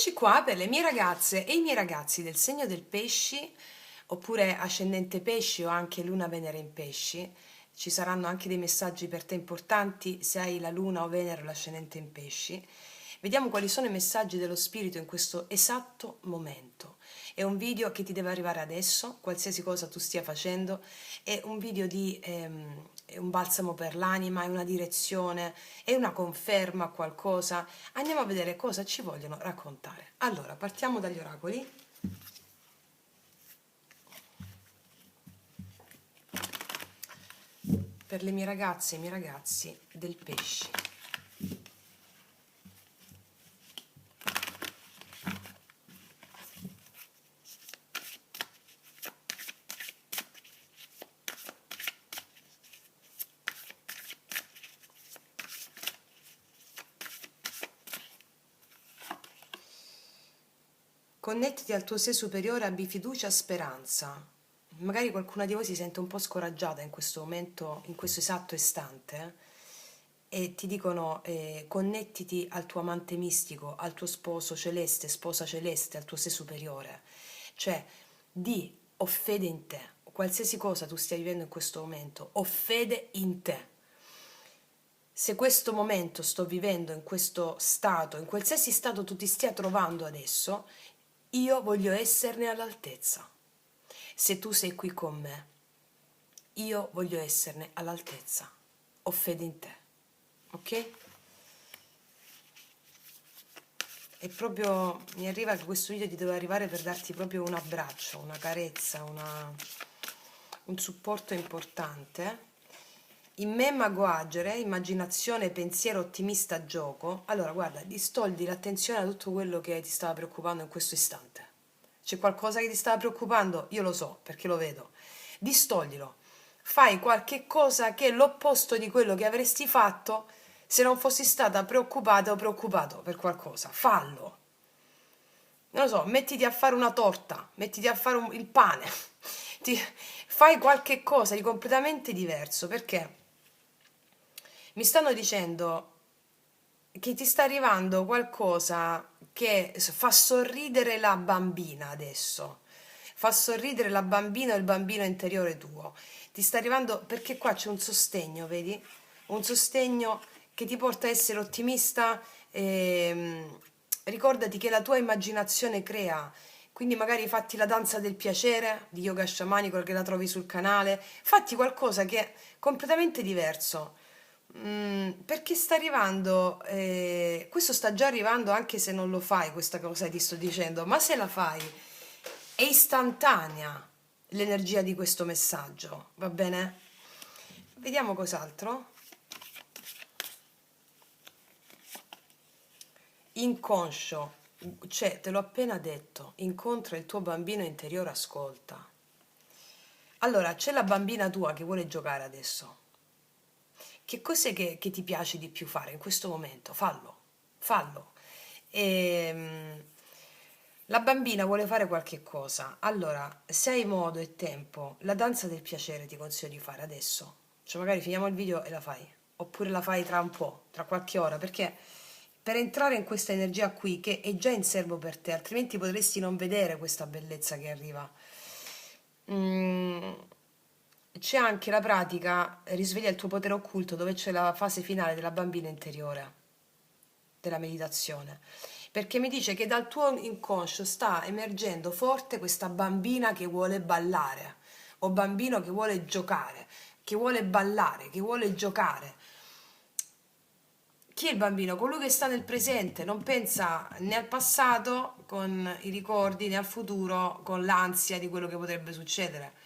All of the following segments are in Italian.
Eccoci qua per le mie ragazze e i miei ragazzi del segno del pesci, oppure ascendente pesci o anche luna venere in pesci. Ci saranno anche dei messaggi per te importanti se hai la luna o venere o l'ascendente in pesci. Vediamo quali sono i messaggi dello spirito in questo esatto momento. È un video che ti deve arrivare adesso, qualsiasi cosa tu stia facendo, è un video di è un balsamo per l'anima, è una direzione, è una conferma a qualcosa. Andiamo a vedere cosa ci vogliono raccontare. Allora, partiamo dagli oracoli. Per le mie ragazze e i miei ragazzi del pesci. Connettiti al tuo sé superiore, abbi fiducia, speranza. Magari qualcuna di voi si sente un po' scoraggiata in questo momento, in questo esatto istante, e ti dicono connettiti al tuo amante mistico, al tuo sposo celeste, sposa celeste, al tuo sé superiore. Cioè, ho fede in te. Qualsiasi cosa tu stia vivendo in questo momento, ho fede in te. Se questo momento sto vivendo in questo stato, in qualsiasi stato tu ti stia trovando adesso, io voglio esserne all'altezza. Se tu sei qui con me, io voglio esserne all'altezza. Ho fede in te. Ok? E proprio mi arriva che questo video ti deve arrivare per darti proprio un abbraccio, una carezza, un supporto importante. In me mago agere, immaginazione, pensiero ottimista, gioco. Allora guarda, distoldi l'attenzione da tutto quello che ti stava preoccupando in questo istante. C'è qualcosa che ti stava preoccupando? Io lo so, perché lo vedo. Distoglilo. Fai qualche cosa che è l'opposto di quello che avresti fatto se non fossi stata preoccupata o preoccupato per qualcosa. Fallo. Non lo so, mettiti a fare una torta, mettiti a fare il pane. Fai qualche cosa di completamente diverso, perché mi stanno dicendo che ti sta arrivando qualcosa che fa sorridere la bambina adesso. Fa sorridere la bambina o il bambino interiore tuo. Ti sta arrivando perché qua c'è un sostegno, vedi? Un sostegno che ti porta a essere ottimista. Ricordati che la tua immaginazione crea. Quindi magari fatti la danza del piacere di yoga sciamanico che la trovi sul canale. Fatti qualcosa che è completamente diverso. Perché sta arrivando, questo sta già arrivando anche se non lo fai, questa cosa che ti sto dicendo, ma se la fai è istantanea l'energia di questo messaggio, va bene? Vediamo cos'altro. Inconscio, cioè te l'ho appena detto, incontra il tuo bambino interiore, ascolta. Allora, c'è la bambina tua che vuole giocare adesso. Che cos'è che ti piace di più fare in questo momento? Fallo, fallo. La bambina vuole fare qualche cosa. Allora, se hai modo e tempo, la danza del piacere ti consiglio di fare adesso. Cioè magari finiamo il video e la fai. Oppure la fai tra un po', tra qualche ora, perché per entrare in questa energia qui, che è già in serbo per te, altrimenti potresti non vedere questa bellezza che arriva. Mm, C'è anche la pratica risveglia il tuo potere occulto, dove c'è la fase finale della bambina interiore, della meditazione, perché mi dice che dal tuo inconscio sta emergendo forte questa bambina che vuole ballare o bambino che vuole giocare, che vuole ballare, che vuole giocare. Chi è il bambino? Colui che sta nel presente, non pensa né al passato con i ricordi né al futuro con l'ansia di quello che potrebbe succedere.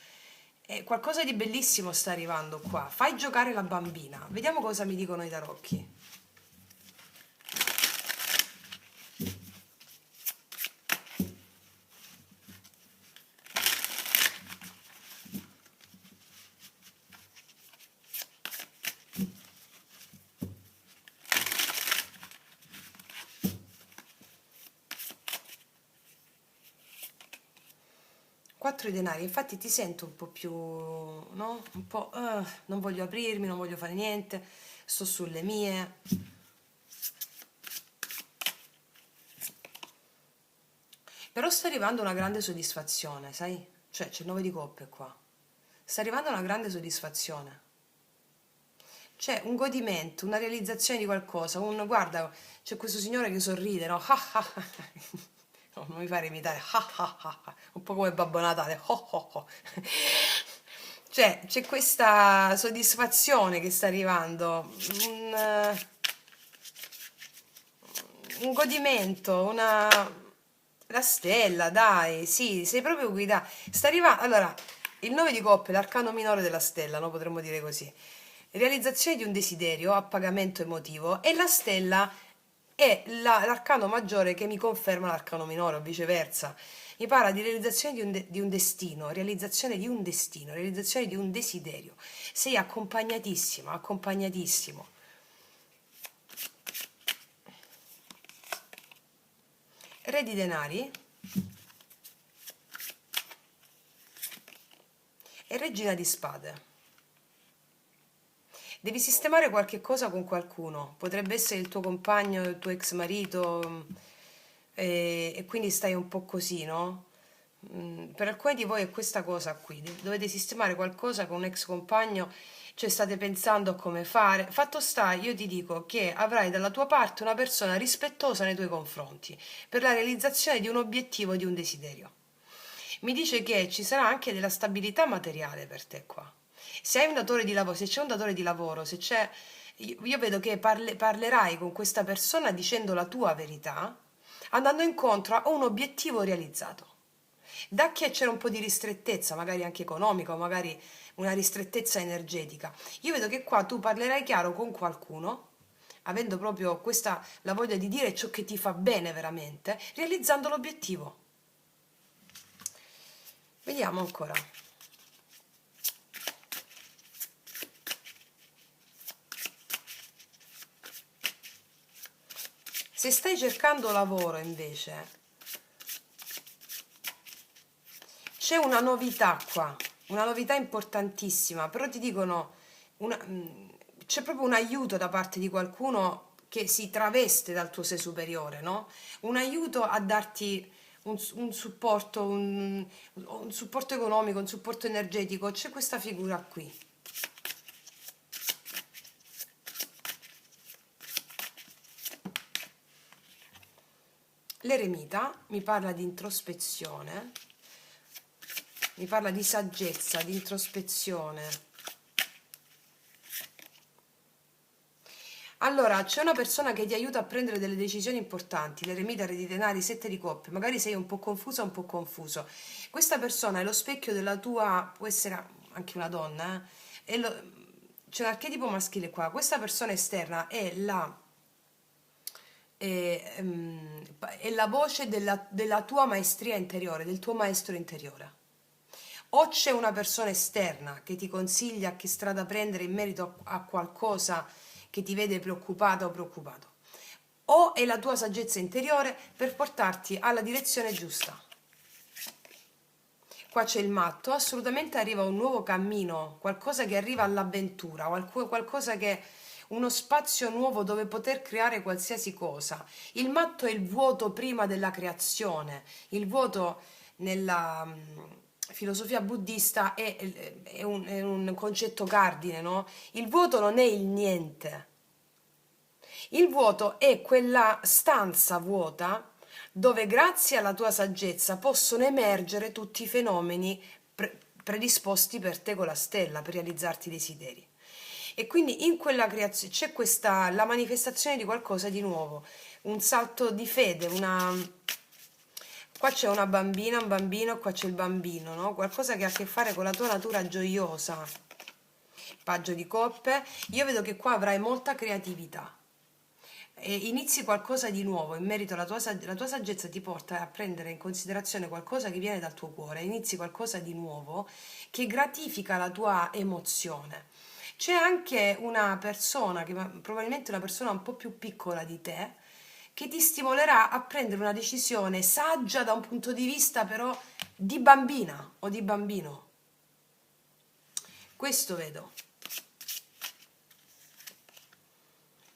E qualcosa di bellissimo sta arrivando qua. Fai giocare la bambina. Vediamo cosa mi dicono i tarocchi. Quattro di denari, infatti ti sento un po' più, no? Un po', non voglio aprirmi, non voglio fare niente, sto sulle mie. Però sta arrivando una grande soddisfazione, sai? Cioè, c'è il 9 di coppe qua. Sta arrivando una grande soddisfazione. C'è un godimento, una realizzazione di qualcosa. Guarda, c'è questo signore che sorride, no? No, non mi fare imitare. Un po' come Babbo Natale. Cioè, c'è questa soddisfazione che sta arrivando. Un godimento, la stella, dai, sì, sei proprio guidato. Sta arrivando, allora, il 9 di coppe, l'arcano minore della stella, no? Potremmo dire così. Realizzazione di un desiderio, appagamento emotivo, e la stella è l'arcano maggiore che mi conferma l'arcano minore, o viceversa. Mi parla di realizzazione di un destino, realizzazione di un destino, realizzazione di un desiderio. Sei accompagnatissima, accompagnatissimo. Re di denari e regina di spade. Devi sistemare qualche cosa con qualcuno, potrebbe essere il tuo compagno, il tuo ex marito, e quindi stai un po' così, no? Per alcuni di voi è questa cosa qui, dovete sistemare qualcosa con un ex compagno, cioè state pensando a come fare. Fatto sta, io ti dico che avrai dalla tua parte una persona rispettosa nei tuoi confronti per la realizzazione di un obiettivo, di un desiderio. Mi dice che ci sarà anche della stabilità materiale per te qua. Se hai un datore di lavoro, se c'è un datore di lavoro, se c'è, io vedo che parlerai con questa persona dicendo la tua verità, andando incontro a un obiettivo realizzato. Da che c'era un po' di ristrettezza, magari anche economica, o magari una ristrettezza energetica, io vedo che qua tu parlerai chiaro con qualcuno, avendo proprio questa la voglia di dire ciò che ti fa bene veramente, realizzando l'obiettivo. Vediamo ancora. Se stai cercando lavoro invece, c'è una novità qua, una novità importantissima, però ti dicono, c'è proprio un aiuto da parte di qualcuno che si traveste dal tuo sé superiore, no? Un aiuto a darti un supporto, un supporto economico, un supporto energetico, c'è questa figura qui. L'eremita mi parla di introspezione, mi parla di saggezza, di introspezione. Allora, c'è una persona che ti aiuta a prendere delle decisioni importanti, l'eremita, re di denari, sette di coppe, magari sei un po' confusa, un po' confuso. Questa persona è lo specchio della tua, può essere anche una donna, c'è l'archetipo maschile qua, questa persona esterna è la voce della tua maestria interiore, del tuo maestro interiore. O c'è una persona esterna che ti consiglia che strada prendere in merito a qualcosa che ti vede preoccupata o preoccupato, o è la tua saggezza interiore per portarti alla direzione giusta. Qua c'è il matto, assolutamente arriva un nuovo cammino, qualcosa che arriva all'avventura, qualcosa che uno spazio nuovo dove poter creare qualsiasi cosa. Il matto è il vuoto prima della creazione, il vuoto nella filosofia buddista è un concetto cardine, no? Il vuoto non è il niente. Il vuoto è quella stanza vuota dove grazie alla tua saggezza possono emergere tutti i fenomeni predisposti per te con la stella per realizzarti i desideri. E quindi in quella creazione c'è questa la manifestazione di qualcosa di nuovo, un salto di fede, qua c'è una bambina, un bambino, qua c'è il bambino, no? Qualcosa che ha a che fare con la tua natura gioiosa. Paggio di coppe, io vedo che qua avrai molta creatività. E inizi qualcosa di nuovo in merito alla la tua saggezza ti porta a prendere in considerazione qualcosa che viene dal tuo cuore, inizi qualcosa di nuovo che gratifica la tua emozione. C'è anche una persona, probabilmente una persona un po' più piccola di te, che ti stimolerà a prendere una decisione saggia da un punto di vista però di bambina o di bambino. Questo vedo.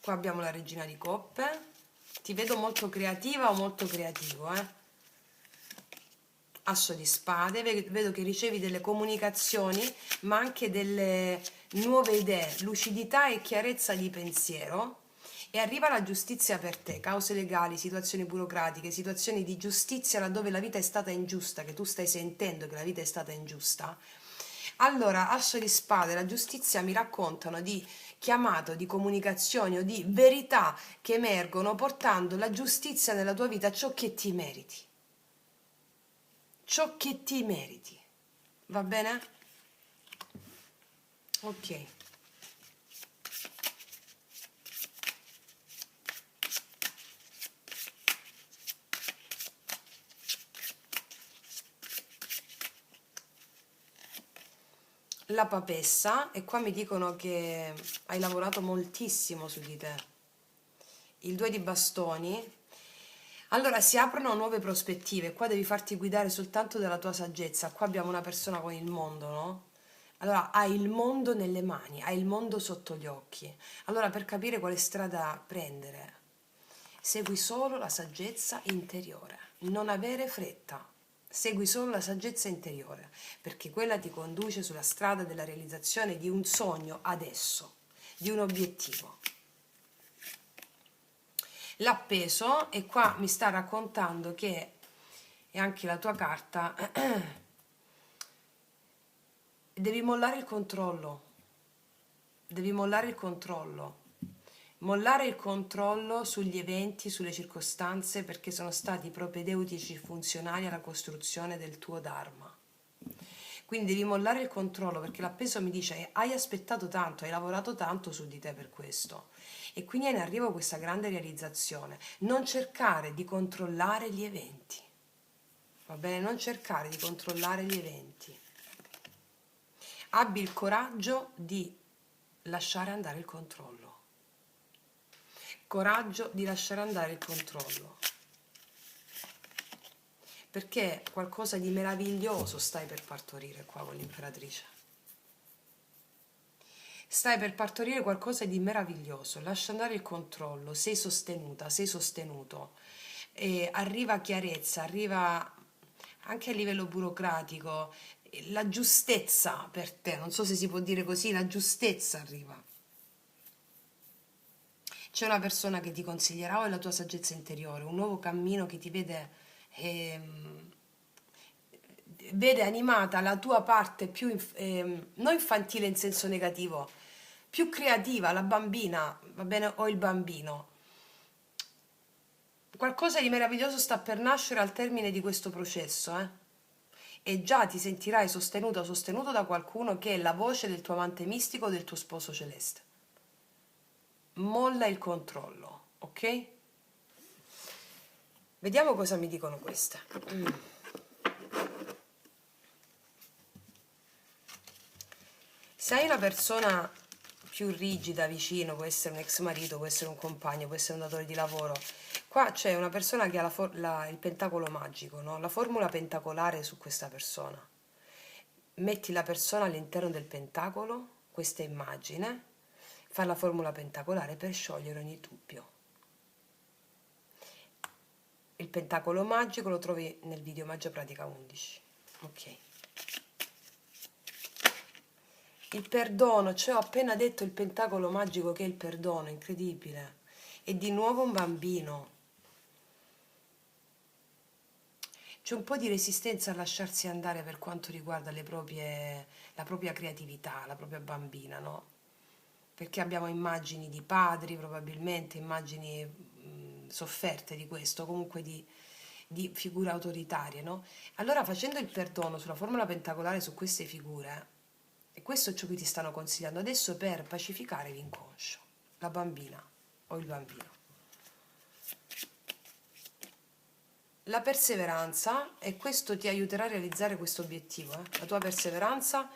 Qua abbiamo la regina di coppe. Ti vedo molto creativa o molto creativo, eh? Asso di spade, vedo che ricevi delle comunicazioni, ma anche delle nuove idee, lucidità e chiarezza di pensiero, e arriva la giustizia per te, cause legali, situazioni burocratiche, situazioni di giustizia laddove la vita è stata ingiusta, che tu stai sentendo che la vita è stata ingiusta. Allora, asso di spade, la giustizia mi raccontano di chiamato, di comunicazioni o di verità che emergono portando la giustizia nella tua vita, ciò che ti meriti. Ciò che ti meriti. Va bene? Ok. La papessa, e qua mi dicono che hai lavorato moltissimo su di te. Il 2 di bastoni. Allora si aprono nuove prospettive, qua devi farti guidare soltanto dalla tua saggezza. Qua abbiamo una persona con il mondo, no? Allora hai il mondo nelle mani, hai il mondo sotto gli occhi. Allora per capire quale strada prendere, segui solo la saggezza interiore, non avere fretta. Segui solo la saggezza interiore, perché quella ti conduce sulla strada della realizzazione di un sogno adesso, di un obiettivo. L'appeso, e qua mi sta raccontando che, e anche la tua carta, devi mollare il controllo, devi mollare il controllo sugli eventi, sulle circostanze, perché sono stati propedeutici funzionali alla costruzione del tuo Dharma. Quindi devi mollare il controllo, perché l'appeso mi dice hai aspettato tanto, hai lavorato tanto su di te per questo. E quindi è in arrivo questa grande realizzazione. Non cercare di controllare gli eventi. Va bene? Non cercare di controllare gli eventi. Abbi il coraggio di lasciare andare il controllo. Coraggio di lasciare andare il controllo. Perché qualcosa di meraviglioso stai per partorire qua con l'imperatrice. Stai per partorire qualcosa di meraviglioso, lascia andare il controllo, sei sostenuta, sei sostenuto, e arriva chiarezza, arriva anche a livello burocratico, la giustezza per te, non so se si può dire così, la giustezza arriva. C'è una persona che ti consiglierà o è la tua saggezza interiore, un nuovo cammino che ti vede animata la tua parte più, non infantile in senso negativo, più creativa, la bambina, va bene, o il bambino. Qualcosa di meraviglioso sta per nascere al termine di questo processo, e già ti sentirai sostenuta o sostenuto da qualcuno che è la voce del tuo amante mistico o del tuo sposo celeste. Molla il controllo, ok? Vediamo cosa mi dicono queste. Se hai una persona più rigida vicino, può essere un ex marito, può essere un compagno, può essere un datore di lavoro, qua c'è una persona che ha il pentacolo magico, no? La formula pentacolare su questa persona. Metti la persona all'interno del pentacolo, questa immagine, fa la formula pentacolare per sciogliere ogni dubbio. Il pentacolo magico lo trovi nel video Magia Pratica 11. Ok. Il perdono, cioè ho appena detto il pentacolo magico che è il perdono, incredibile. E di nuovo un bambino. C'è un po' di resistenza a lasciarsi andare per quanto riguarda la propria creatività, la propria bambina, no? Perché abbiamo immagini di padri, probabilmente, immagini sofferte di questo, comunque di figure autoritarie, no? Allora, facendo il perdono sulla formula pentacolare su queste figure, e questo è ciò che ti stanno consigliando adesso per pacificare l'inconscio, la bambina o il bambino. La perseveranza, e questo ti aiuterà a realizzare questo obiettivo, la tua perseveranza.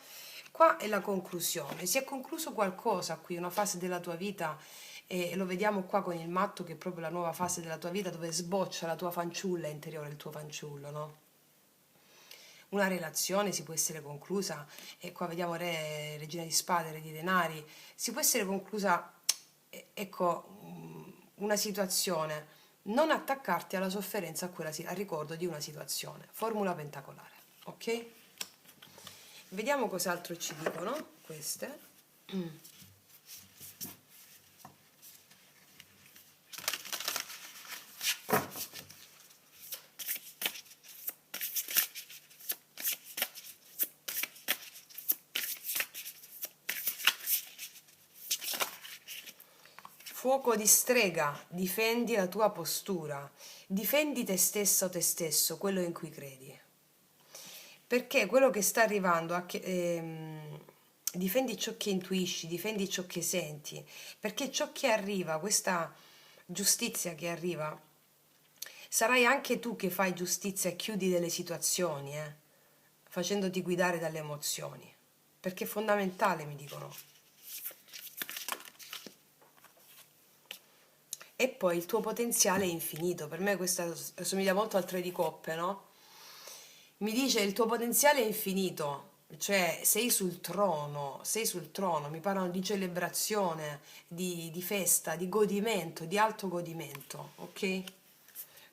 Qua è la conclusione, si è concluso qualcosa qui, una fase della tua vita, e lo vediamo qua con il matto che è proprio la nuova fase della tua vita dove sboccia la tua fanciulla interiore, il tuo fanciullo, no? Una relazione si può essere conclusa, e qua vediamo re, regina di spade, re di denari, si può essere conclusa, ecco, una situazione, non attaccarti alla sofferenza, al ricordo di una situazione. Formula pentacolare, ok? Vediamo cos'altro ci dicono queste. Fuoco di strega, difendi la tua postura, difendi te stessa o te stesso, quello in cui credi. Perché quello che sta arrivando, difendi ciò che intuisci, difendi ciò che senti, perché ciò che arriva, questa giustizia che arriva, sarai anche tu che fai giustizia e chiudi delle situazioni, facendoti guidare dalle emozioni, perché è fondamentale, mi dicono. E poi il tuo potenziale è infinito. Per me questa assomiglia molto al 3 di coppe, no? Mi dice il tuo potenziale è infinito, cioè sei sul trono, mi parlano di celebrazione, di festa, di godimento, di alto godimento, ok?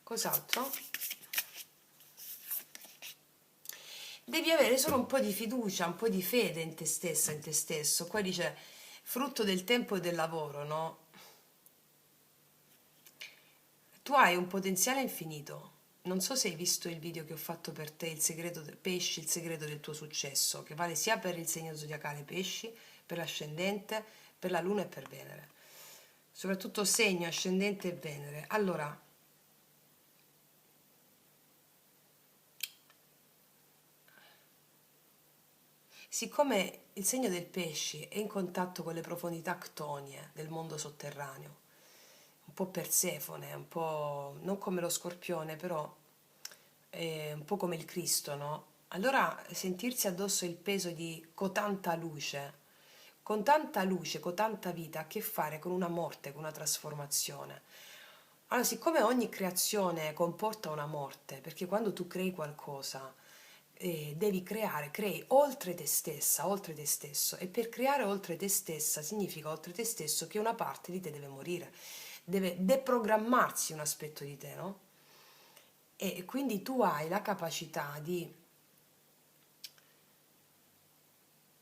Cos'altro? Devi avere solo un po' di fiducia, un po' di fede in te stessa, in te stesso. Qua dice frutto del tempo e del lavoro, no? Tu hai un potenziale infinito. Non so se hai visto il video che ho fatto per te, il segreto del pesci, il segreto del tuo successo, che vale sia per il segno zodiacale pesci, per l'ascendente, per la luna e per Venere. Soprattutto segno, ascendente e Venere. Allora, siccome il segno del pesci è in contatto con le profondità ctonie del mondo sotterraneo, un po' Persefone, un po' non come lo Scorpione, però è un po' come il Cristo, no? Allora sentirsi addosso il peso di cotanta luce, con tanta luce, con tanta vita, ha a che fare con una morte, con una trasformazione. Allora, siccome ogni creazione comporta una morte, perché quando tu crei qualcosa, devi creare, crei oltre te stessa, oltre te stesso, e per creare oltre te stessa significa oltre te stesso che una parte di te deve morire, deve deprogrammarsi un aspetto di te, no? E quindi tu hai la capacità di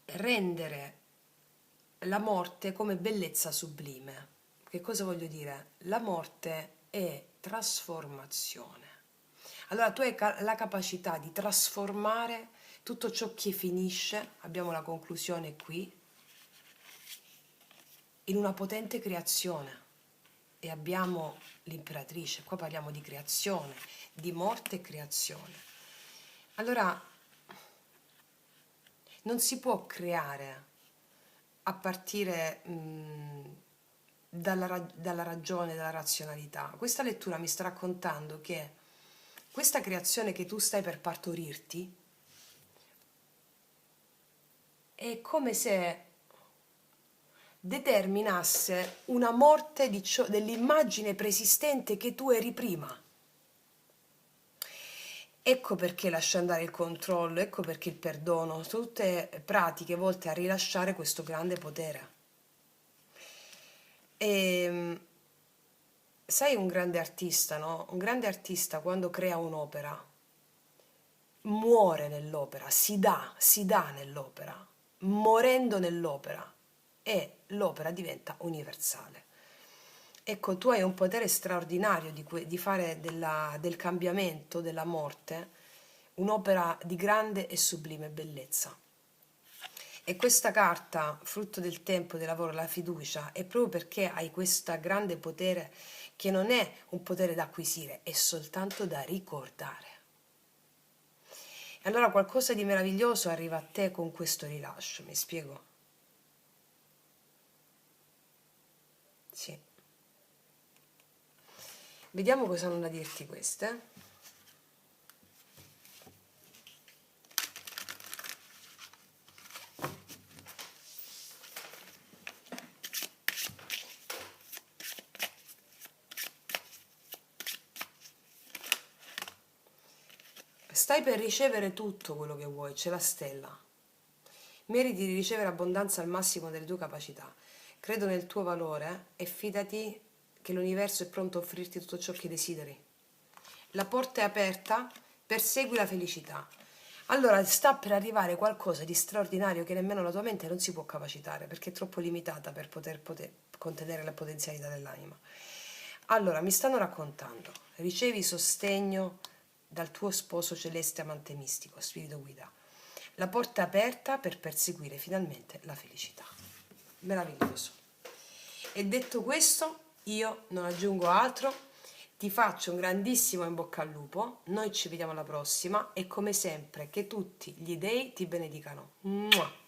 rendere la morte come bellezza sublime. Che cosa voglio dire? La morte è trasformazione. Allora tu hai la capacità di trasformare tutto ciò che finisce, abbiamo la conclusione qui, in una potente creazione. E abbiamo l'imperatrice, qua parliamo di creazione, di morte e creazione. Allora, non si può creare a partire dalla ragione, dalla razionalità. Questa lettura mi sta raccontando che questa creazione che tu stai per partorirti è come se determinasse una morte dell'immagine preesistente che tu eri prima. Ecco perché lascia andare il controllo, ecco perché il perdono, sono tutte pratiche volte a rilasciare questo grande potere. E sai un grande artista, no? Un grande artista quando crea un'opera muore nell'opera, si dà nell'opera, morendo nell'opera e l'opera diventa universale. Ecco, tu hai un potere straordinario di fare del cambiamento, della morte, un'opera di grande e sublime bellezza. E questa carta, frutto del tempo, del lavoro, la fiducia, è proprio perché hai questo grande potere che non è un potere da acquisire, è soltanto da ricordare. E allora qualcosa di meraviglioso arriva a te con questo rilascio, mi spiego? Sì. Vediamo cosa hanno da dirti queste. Stai per ricevere tutto quello che vuoi, c'è la stella. Meriti di ricevere abbondanza al massimo delle tue capacità. Credo nel tuo valore e fidati che l'universo è pronto a offrirti tutto ciò che desideri. La porta è aperta, persegui la felicità. Allora sta per arrivare qualcosa di straordinario che nemmeno la tua mente non si può capacitare, perché è troppo limitata per poter contenere la potenzialità dell'anima. Allora, mi stanno raccontando, ricevi sostegno dal tuo sposo celeste amante mistico, spirito guida. La porta è aperta per perseguire finalmente la felicità. Meraviglioso. E detto questo, io non aggiungo altro, ti faccio un grandissimo in bocca al lupo, noi ci vediamo alla prossima e come sempre che tutti gli dei ti benedicano. Mua!